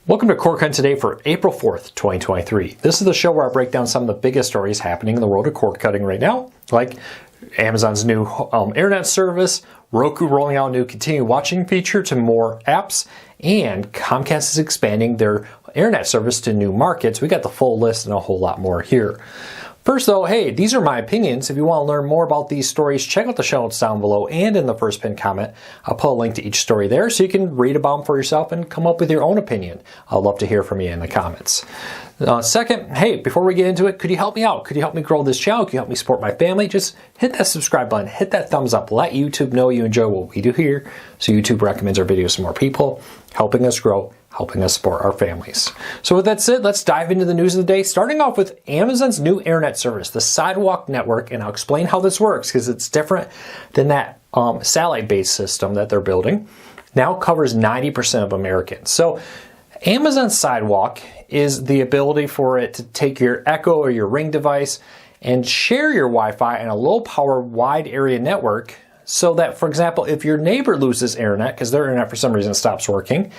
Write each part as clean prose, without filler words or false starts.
Welcome to Cord Cutting Today for April 4th, 2023. This is the show where I break down some of the biggest stories happening in the world of cord cutting right now, like Amazon's new internet service, Roku rolling out a new continue watching feature to more apps, and Comcast is expanding their internet service to new markets. We got the full list and a whole lot more here. First though, hey, these are my opinions. If you want to learn more about these stories, check out the show notes down below and in the first pinned comment. I'll put a link to each story there so you can read about them for yourself and come up with your own opinion. I'd love to hear from you in the comments. Second, hey, before we get into it, could you help me out? Could you help me grow this channel? Could you help me support my family? Just hit that subscribe button, hit that thumbs up, let YouTube know you enjoy what we do here so YouTube recommends our videos to more people, helping us grow, helping us support our families. So with that said, let's dive into the news of the day, starting off with Amazon's new internet service, the Sidewalk network, and I'll explain how this works because it's different than that satellite-based system that they're building. Now covers 90% of Americans. So Amazon Sidewalk is the ability for it to take your Echo or your Ring device and share your Wi-Fi in a low-power wide area network so that, for example, if your neighbor loses internet because their internet for some reason stops working,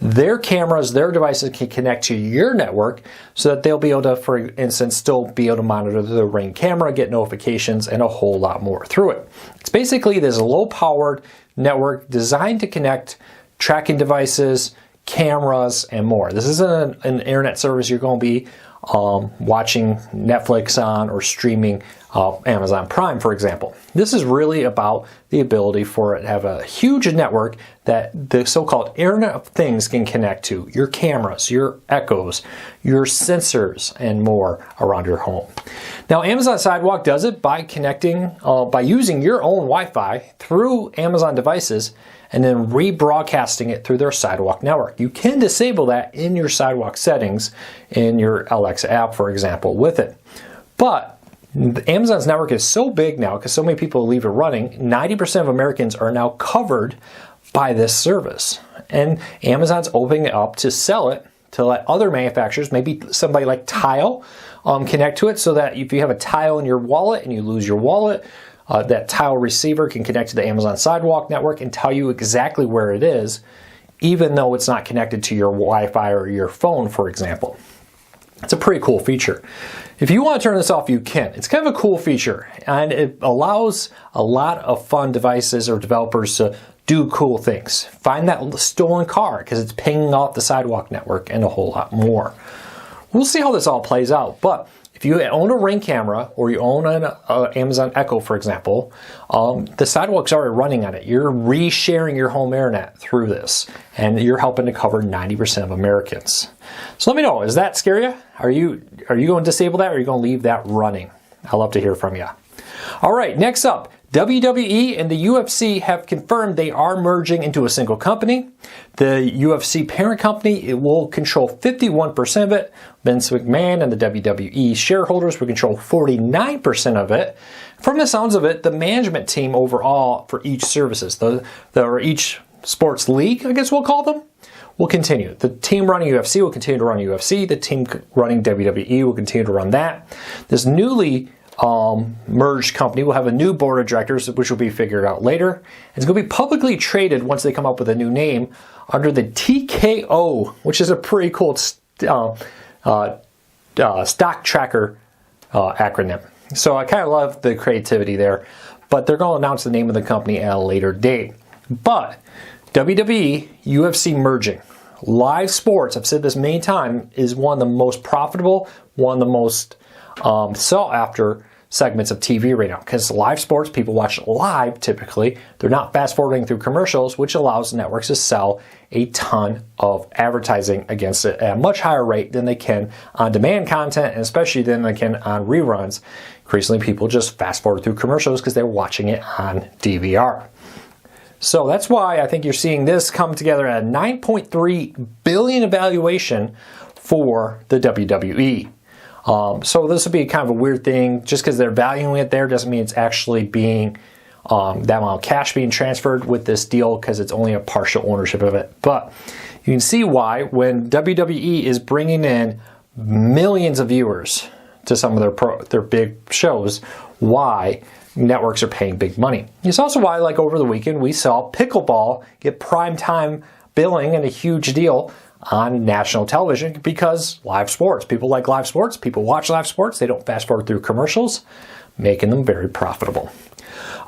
their cameras, their devices can connect to your network so that they'll be able to, for instance, still be able to monitor the Ring camera, get notifications, and a whole lot more through it. It's basically this low-powered network designed to connect tracking devices, cameras, and more. This isn't an internet service you're going to be watching Netflix on or streaming Amazon Prime, for example. This is really about the ability for it to have a huge network that the so-called Internet of Things can connect to. Your cameras, your Echoes, your sensors, and more around your home. Now, Amazon Sidewalk does it by connecting, by using your own Wi-Fi through Amazon devices and then rebroadcasting it through their Sidewalk network. You can disable that in your Sidewalk settings in your Alexa app, for example, with it. But Amazon's network is so big now because so many people leave it running, 90% of Americans are now covered by this service. And Amazon's opening it up to sell it to let other manufacturers, maybe somebody like Tile, connect to it so that if you have a Tile in your wallet and you lose your wallet, that Tile receiver can connect to the Amazon Sidewalk network and tell you exactly where it is, even though it's not connected to your Wi-Fi or your phone, for example. It's a pretty cool feature. If you want to turn this off, you can. It's kind of a cool feature, and it allows a lot of fun devices or developers to do cool things. Find that stolen car because it's pinging off the Sidewalk network and a whole lot more. We'll see how this all plays out, but if you own a Ring camera or you own an Amazon Echo, for example, the Sidewalk's already running on it. You're resharing your home internet through this, and you're helping to cover 90% of Americans. So let me know, does that scare you? Are you going to disable that or are you going to leave that running? I'd love to hear from you. All right, next up, WWE and the UFC have confirmed they are merging into a single company. The UFC parent company, it will control 51% of it. Vince McMahon and the WWE shareholders will control 49% of it. From the sounds of it, the management team overall for each services, or each sports league, I guess we'll call them, will continue. The team running UFC will continue to run UFC. The team running WWE will continue to run that. This newly merged company will have a new board of directors, which will be figured out later. It's going to be publicly traded once they come up with a new name under the TKO, which is a pretty cool stock tracker acronym. So I kind of love the creativity there, but they're going to announce the name of the company at a later date. But WWE, UFC merging. Live sports, I've said this many times, is one of the most profitable, one of the most sought after segments of TV right now, because live sports, people watch live typically. They're not fast forwarding through commercials, which allows networks to sell a ton of advertising against it at a much higher rate than they can on demand content, and especially than they can on reruns. Increasingly, people just fast forward through commercials because they're watching it on DVR. So that's why I think you're seeing this come together at a $9.3 billion evaluation for the WWE. So this would be kind of a weird thing. Just because they're valuing it there doesn't mean it's actually being that amount of cash being transferred with this deal, because it's only a partial ownership of it. But you can see why when WWE is bringing in millions of viewers to some of their big shows, why networks are paying big money. It's also why, like over the weekend, we saw pickleball get primetime billing and a huge deal on national television because live sports. People like live sports. People watch live sports. They don't fast forward through commercials, making them very profitable.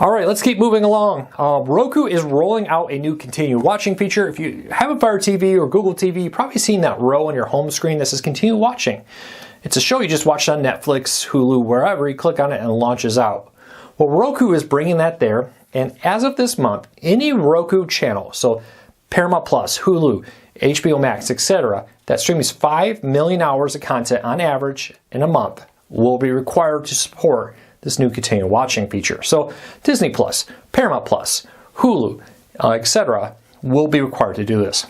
All right, let's keep moving along. Roku is rolling out a new continue watching feature. If you have a Fire TV or Google TV, you've probably seen that row on your home screen that says continue watching. It's a show you just watched on Netflix, Hulu, wherever. You click on it and it launches out. Well, Roku is bringing that there. And as of this month, any Roku channel, so Paramount Plus, Hulu, HBO Max, etc., that streams 5 million hours of content on average in a month will be required to support this new continue watching feature. So Disney Plus, Paramount Plus, Hulu, etc. will be required to do this.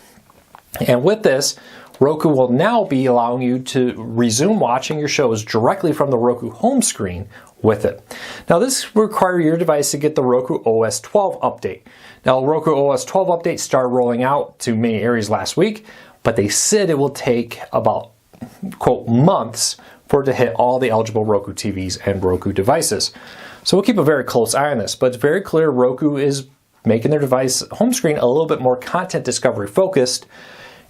And with this, Roku will now be allowing you to resume watching your shows directly from the Roku home screen with it. Now this will require your device to get the Roku OS 12 update. Now Roku OS 12 update started rolling out to many areas last week, but they said it will take about, quote, months for it to hit all the eligible Roku TVs and Roku devices. So we'll keep a very close eye on this, but it's very clear Roku is making their device home screen a little bit more content discovery focused,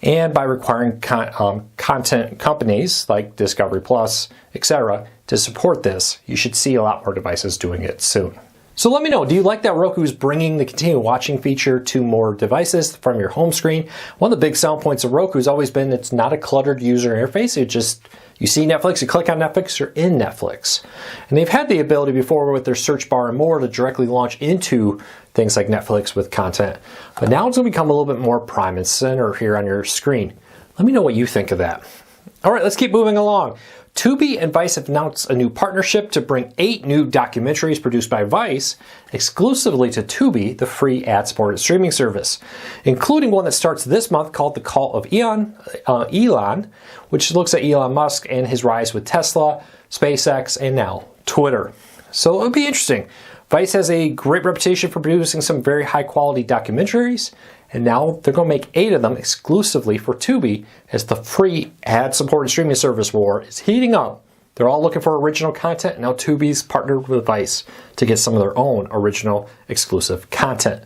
and by requiring content companies like Discovery Plus, etc. to support this, you should see a lot more devices doing it soon. So let me know, do you like that Roku is bringing the continue watching feature to more devices from your home screen? One of the big selling points of Roku has always been it's not a cluttered user interface. It just, you see Netflix, you click on Netflix, you're in Netflix. And they've had the ability before with their search bar and more to directly launch into things like Netflix with content. But now it's going to become a little bit more prime and center here on your screen. Let me know what you think of that. All right, let's keep moving along. Tubi and Vice have announced a new partnership to bring 8 new documentaries produced by Vice exclusively to Tubi, the free ad-supported streaming service, including one that starts this month called The Call of Elon, which looks at Elon Musk and his rise with Tesla, SpaceX, and now Twitter. So it'll be interesting. Vice has a great reputation for producing some very high-quality documentaries, and now they're going to make 8 of them exclusively for Tubi as the free ad-supported streaming service war is heating up. They're all looking for original content, and now Tubi's partnered with Vice to get some of their own original exclusive content.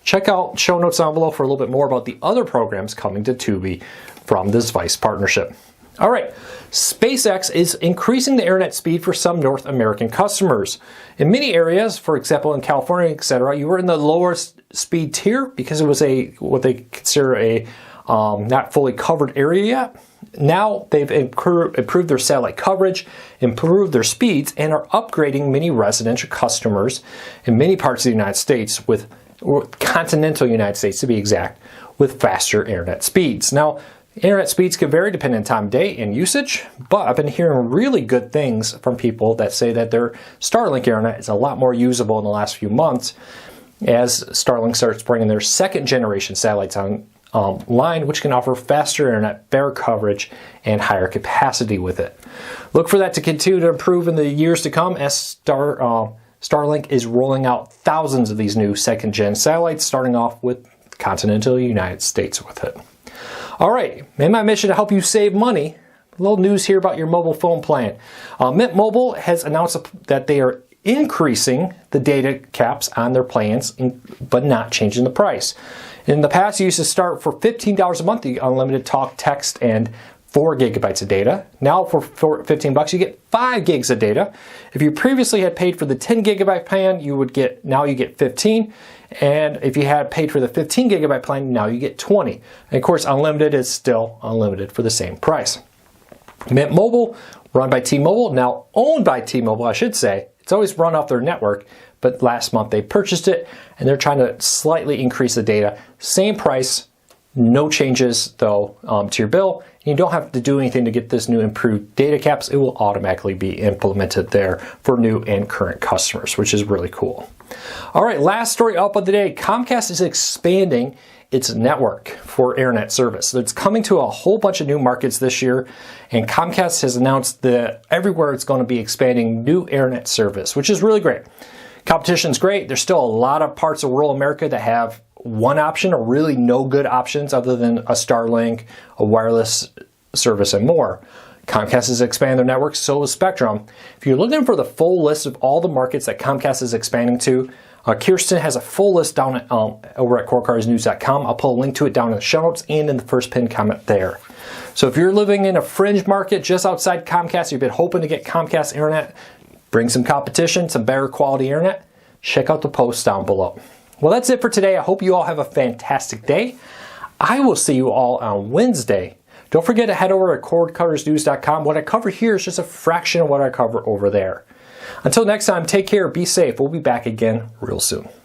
Check out show notes down below for a little bit more about the other programs coming to Tubi from this Vice partnership. All right, SpaceX is increasing the internet speed for some North American customers. In many areas, for example in California, etc., you were in the lower speed tier because it was what they consider a not fully covered area yet. Now they've improved their satellite coverage, improved their speeds, and are upgrading many residential customers in many parts of the United States, or continental United States to be exact, with faster internet speeds. Now, internet speeds can vary depending on time of day and usage, but I've been hearing really good things from people that say that their Starlink internet is a lot more usable in the last few months as Starlink starts bringing their second generation satellites online, which can offer faster internet, better coverage, and higher capacity with it. Look for that to continue to improve in the years to come as Starlink is rolling out thousands of these new second gen satellites, starting off with continental United States with it. All right, in my mission to help you save money, a little news here about your mobile phone plan. Mint Mobile has announced that they are increasing the data caps on their plans, but not changing the price. In the past, you used to start for $15 a month, you get unlimited talk, text, and 4 gigabytes of data. Now for $15, you get 5 gigs of data. If you previously had paid for the 10 gigabyte plan, now you get 15. And if you had paid for the 15 gigabyte plan, now you get 20. And of course, unlimited is still unlimited for the same price. Mint Mobile, run by T-Mobile, now owned by T-Mobile, I should say. It's always run off their network, but last month they purchased it, and they're trying to slightly increase the data. Same price, no changes though to your bill. You don't have to do anything to get this new improved data caps. It will automatically be implemented there for new and current customers, which is really cool. All right, last story up of the day. Comcast is expanding its network for internet service. So it's coming to a whole bunch of new markets this year, and Comcast has announced that everywhere it's going to be expanding new internet service, which is really great. Competition's great. There's still a lot of parts of rural America that have one option or really no good options other than a Starlink, a wireless service, and more. Comcast has expanded their network, so has Spectrum. If you're looking for the full list of all the markets that Comcast is expanding to, Kirsten has a full list down at, over at CoreCarsNews.com. I'll put a link to it down in the show notes and in the first pinned comment there. So if you're living in a fringe market just outside Comcast, you've been hoping to get Comcast internet, bring some competition, some better quality internet, check out the post down below. Well, that's it for today. I hope you all have a fantastic day. I will see you all on Wednesday. Don't forget to head over to CordCuttersNews.com. What I cover here is just a fraction of what I cover over there. Until next time, take care, be safe. We'll be back again real soon.